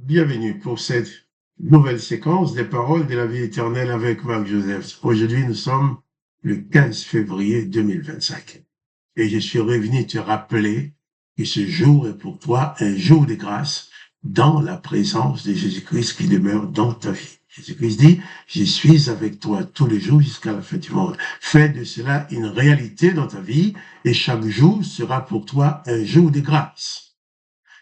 Bienvenue pour cette nouvelle séquence des paroles de la vie éternelle avec Marc Joseph. Aujourd'hui, nous sommes le 15 février 2025. Et je suis revenu te rappeler que ce jour est pour toi un jour de grâce dans la présence de Jésus-Christ qui demeure dans ta vie. Jésus-Christ dit, je suis avec toi tous les jours jusqu'à la fin du monde. Fais de cela une réalité dans ta vie et chaque jour sera pour toi un jour de grâce.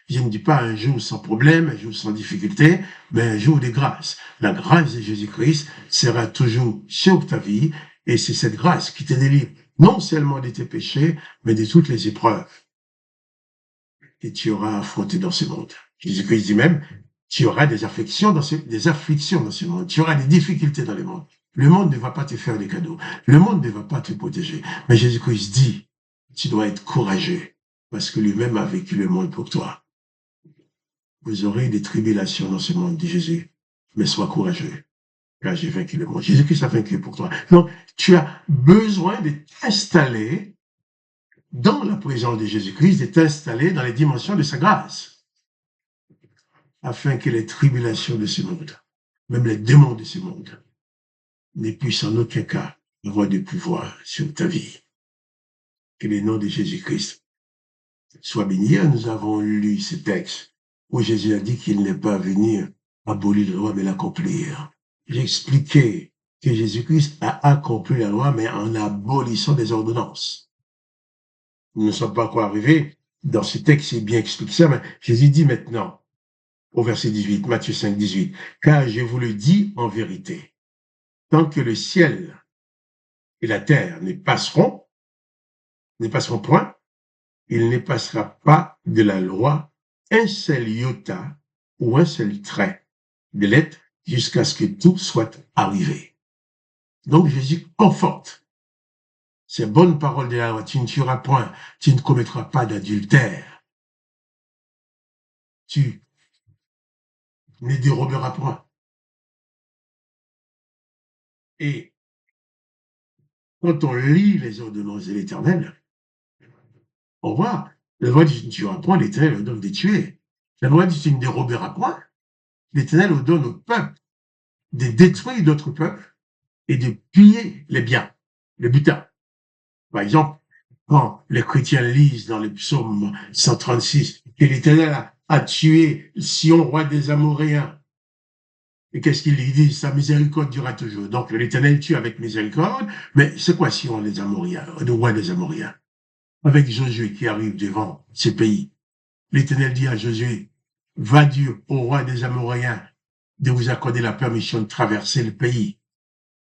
Je ne dis pas un jour sans problème, un jour sans difficulté, mais un jour de grâce. La grâce de Jésus-Christ sera toujours sur ta vie et c'est cette grâce qui te délivre non seulement de tes péchés, mais de toutes les épreuves que tu auras affrontées dans ce monde. Jésus-Christ dit même, tu auras des afflictions dans ce monde, tu auras des difficultés dans le monde. Le monde ne va pas te faire des cadeaux, le monde ne va pas te protéger. Mais Jésus-Christ dit, tu dois être courageux parce que lui-même a vécu le monde pour toi. Vous aurez des tribulations dans ce monde, dit Jésus, mais sois courageux, car j'ai vaincu le monde. Jésus-Christ a vaincu pour toi. Donc, tu as besoin de t'installer dans la présence de Jésus-Christ, de t'installer dans les dimensions de sa grâce, afin que les tribulations de ce monde, même les démons de ce monde, ne puissent en aucun cas avoir de pouvoir sur ta vie. Que le nom de Jésus-Christ soit béni. Hier, nous avons lu ce texte où Jésus a dit qu'il n'est pas venu abolir la loi, mais l'accomplir. J'ai expliqué que Jésus-Christ a accompli la loi, mais en abolissant des ordonnances. Nous ne sommes pas encore arrivés dans ce texte, c'est bien expliqué ça, mais Jésus dit maintenant, au verset 18, Matthieu 5, 18, « Car je vous le dis en vérité, tant que le ciel et la terre ne passeront point, il ne passera pas de la loi un seul iota ou un seul trait de lettre jusqu'à ce que tout soit arrivé. » Donc Jésus conforte ces bonnes paroles de la loi. Tu ne tueras point, tu ne commettras pas d'adultère, tu ne déroberas point. Et quand on lit les ordonnances de l'Éternel, on voit, la loi dit tu ne tueras point, l'Éternel ordonne de tuer. La loi dit tu ne déroberas point, l'Éternel ordonne au peuple de détruire d'autres peuples et de piller les biens, le butin. Par exemple, quand les chrétiens lisent dans le psaume 136 que l'Éternel a tué Sion, roi des Amoréens, et qu'est-ce qu'il dit? Sa miséricorde durera toujours. Donc l'Éternel tue avec miséricorde, mais c'est quoi Sion, les Amoréens, le roi des Amoréens? Avec Josué qui arrive devant ces pays, l'Éternel dit à Josué, va dire au roi des Amoréens de vous accorder la permission de traverser le pays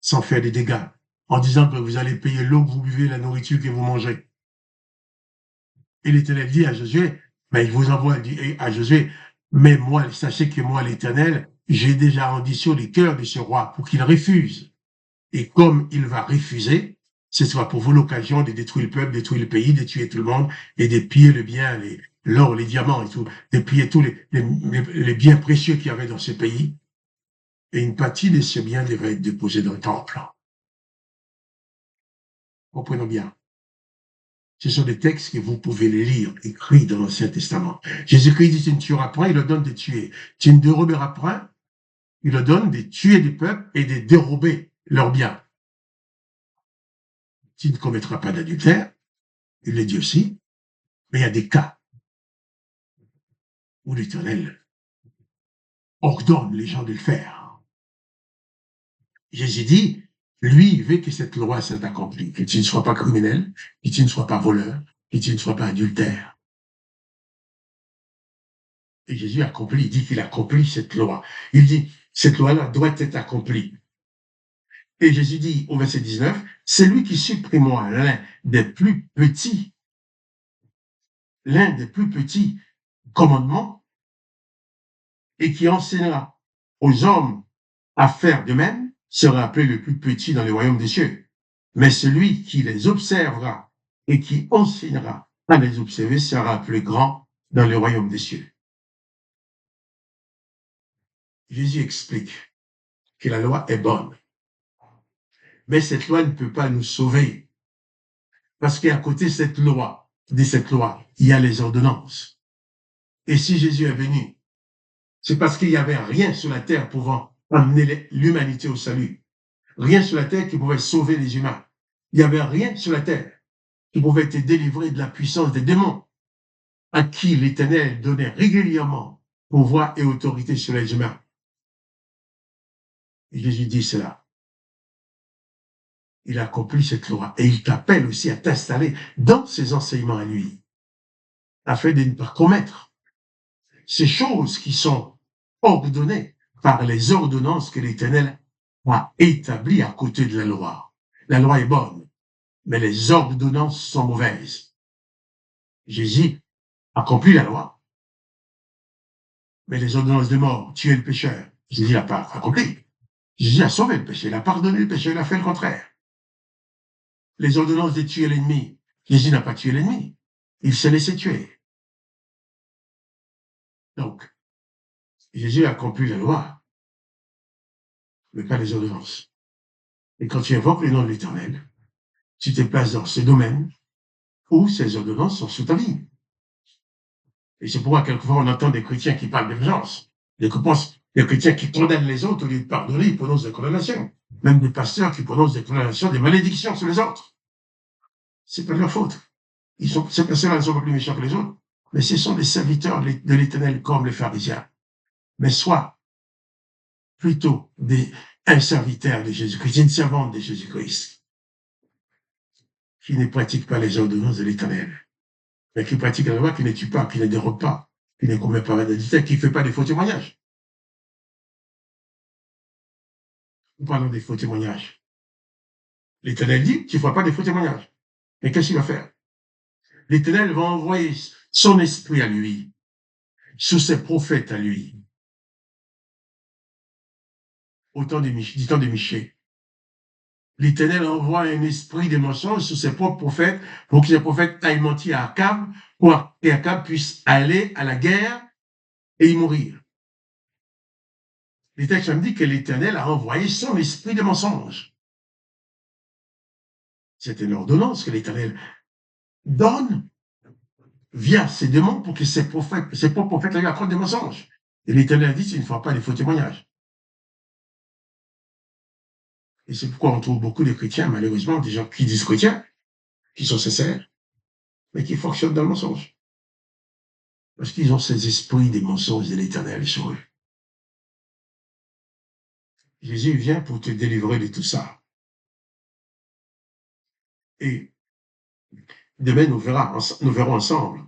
sans faire des dégâts, en disant que vous allez payer l'eau que vous buvez, la nourriture que vous mangez. Et l'Éternel dit à Josué, mais il vous envoie à Josué, mais moi, sachez que moi, l'Éternel, j'ai déjà rendu sur les cœurs de ce roi pour qu'il refuse. Et comme il va refuser, ce sera pour vous l'occasion de détruire le peuple, détruire le pays, de tuer tout le monde et de piller le bien, l'or, les diamants et tout, de piller tous les biens précieux qu'il y avait dans ce pays. Et une partie de ces biens devrait être déposée dans le temple. Comprenons bien. Ce sont des textes que vous pouvez les lire, écrits dans l'Ancien Testament. Jésus-Christ dit, tu ne tueras point, il ordonne de tuer. Tu ne déroberas point, il ordonne de tuer des peuples et de dérober leurs biens. Tu ne commettras pas d'adultère, il le dit aussi, mais il y a des cas où l'Éternel ordonne les gens de le faire. Jésus dit, lui, il veut que cette loi soit accomplie, que tu ne sois pas criminel, que tu ne sois pas voleur, que tu ne sois pas adultère. Et Jésus accomplit, il dit qu'il accomplit cette loi. Il dit, cette loi-là doit être accomplie. Et Jésus dit au verset 19, c'est lui qui supprimera l'un des plus petits commandements et qui enseignera aux hommes à faire de même sera appelé le plus petit dans le royaume des cieux. Mais celui qui les observera et qui enseignera à les observer sera appelé grand dans le royaume des cieux. Jésus explique que la loi est bonne. Mais cette loi ne peut pas nous sauver. Parce qu'à côté de cette loi, il y a les ordonnances. Et si Jésus est venu C'est parce qu'il n'y avait rien sur la terre pouvant amener l'humanité au salut. Rien sur la terre qui pouvait sauver les humains. Il n'y avait rien sur la terre qui pouvait te délivrer de la puissance des démons, à qui l'Éternel donnait régulièrement pouvoir et autorité sur les humains. Et Jésus dit cela. Il a accompli cette loi et il t'appelle aussi à t'installer dans ses enseignements à lui, afin de ne pas commettre ces choses qui sont ordonnées par les ordonnances que l'Éternel a établies à côté de la loi. La loi est bonne, mais les ordonnances sont mauvaises. Jésus accomplit la loi, mais les ordonnances de mort, tuer le pécheur, Jésus n'a pas accompli. Jésus a sauvé le péché, il a pardonné le péché, il a fait le contraire. Les ordonnances de tuer l'ennemi, Jésus n'a pas tué l'ennemi, il s'est laissé tuer. Donc, Jésus a accompli la loi, mais pas les ordonnances. Et quand tu invoques le nom de l'Éternel, tu te places dans ce domaine où ces ordonnances sont sous ta vie. Et c'est pourquoi quelquefois on entend des chrétiens qui parlent de vengeance, des chrétiens qui condamnent les autres au lieu de pardonner, ils prononcent des condamnations. Même des pasteurs qui prononcent des condamnations, des malédictions sur les autres. C'est pas de leur faute. Ces personnes-là ne sont pas plus méchants que les autres, mais ce sont des serviteurs de l'Éternel comme les pharisiens. Mais soit plutôt un serviteur de Jésus-Christ, une servante de Jésus-Christ, qui ne pratique pas les ordonnances de l'Éternel, mais qui pratique la loi, qui ne tue pas, qui ne dérobe pas, qui ne commet pas d'adultère, qui ne fait pas des faux témoignages. Nous parlons des faux témoignages. L'Éternel dit, tu ne feras pas des faux témoignages. Mais qu'est-ce qu'il va faire? L'Éternel va envoyer son esprit à lui, sous ses prophètes à lui, du temps de Michée. L'Éternel envoie un esprit de mensonge sur ses propres prophètes pour que ces prophètes aillent mentir à Akab, pour qu'Akab puisse aller à la guerre et y mourir. Les textes me disent que l'Éternel a envoyé son esprit de mensonge. C'était l'ordonnance que l'Éternel donne via ses démons pour que ses propres prophètes lui accordent des mensonges. Et l'Éternel dit, tu ne feras pas des faux témoignages. Et c'est pourquoi on trouve beaucoup de chrétiens, malheureusement, des gens qui disent chrétiens, qui sont sincères, mais qui fonctionnent dans le mensonge. Parce qu'ils ont ces esprits des mensonges de l'Éternel sur eux. Jésus vient pour te délivrer de tout ça. Et demain, nous verrons ensemble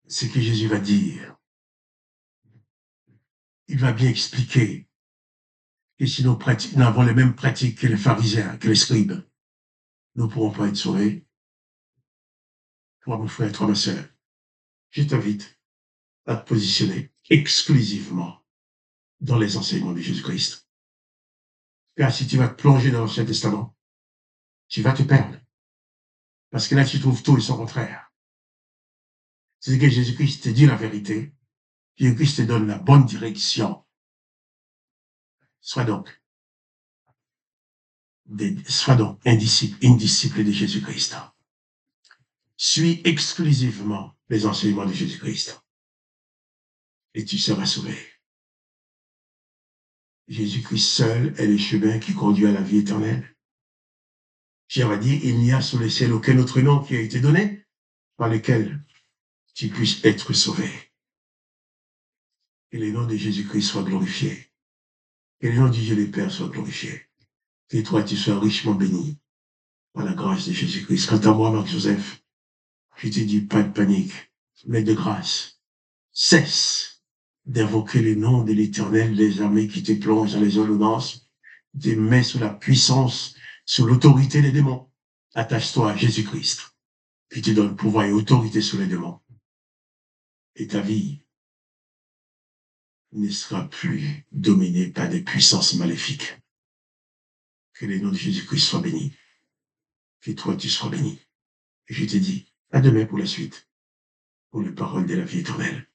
ce que Jésus va dire. Il va bien expliquer que si nous avons les mêmes pratiques que les pharisiens, que les scribes, nous ne pourrons pas être sauvés. Toi, mon frère, toi, ma sœur, je t'invite à te positionner exclusivement dans les enseignements de Jésus-Christ. Car si tu vas te plonger dans l'Ancien Testament, tu vas te perdre. Parce que là, tu trouves tout et son contraire. C'est que Jésus-Christ te dit la vérité. Jésus-Christ te donne la bonne direction. Sois donc un disciple, une disciple de Jésus-Christ. Suis exclusivement les enseignements de Jésus-Christ. Et tu seras sauvé. Jésus-Christ seul est le chemin qui conduit à la vie éternelle. Pierre a dit, il n'y a sous le ciel aucun autre nom qui a été donné par lequel tu puisses être sauvé. Que le nom de Jésus-Christ soit glorifié. Que le nom du Dieu le Père soit glorifié. Que toi, tu sois richement béni par la grâce de Jésus-Christ. Quant à moi, Marc-Joseph, je te dis pas de panique, mais de grâce. Cesse d'invoquer le nom de l'Éternel, les armées qui te plongent dans les ordonnances, te met sous la puissance, sous l'autorité des démons. Attache-toi à Jésus-Christ, qui te donne pouvoir et autorité sur les démons. Et ta vie ne sera plus dominée par des puissances maléfiques. Que le nom de Jésus-Christ soit béni. Que toi, tu sois béni. Et je te dis, à demain pour la suite, pour les paroles de la vie éternelle.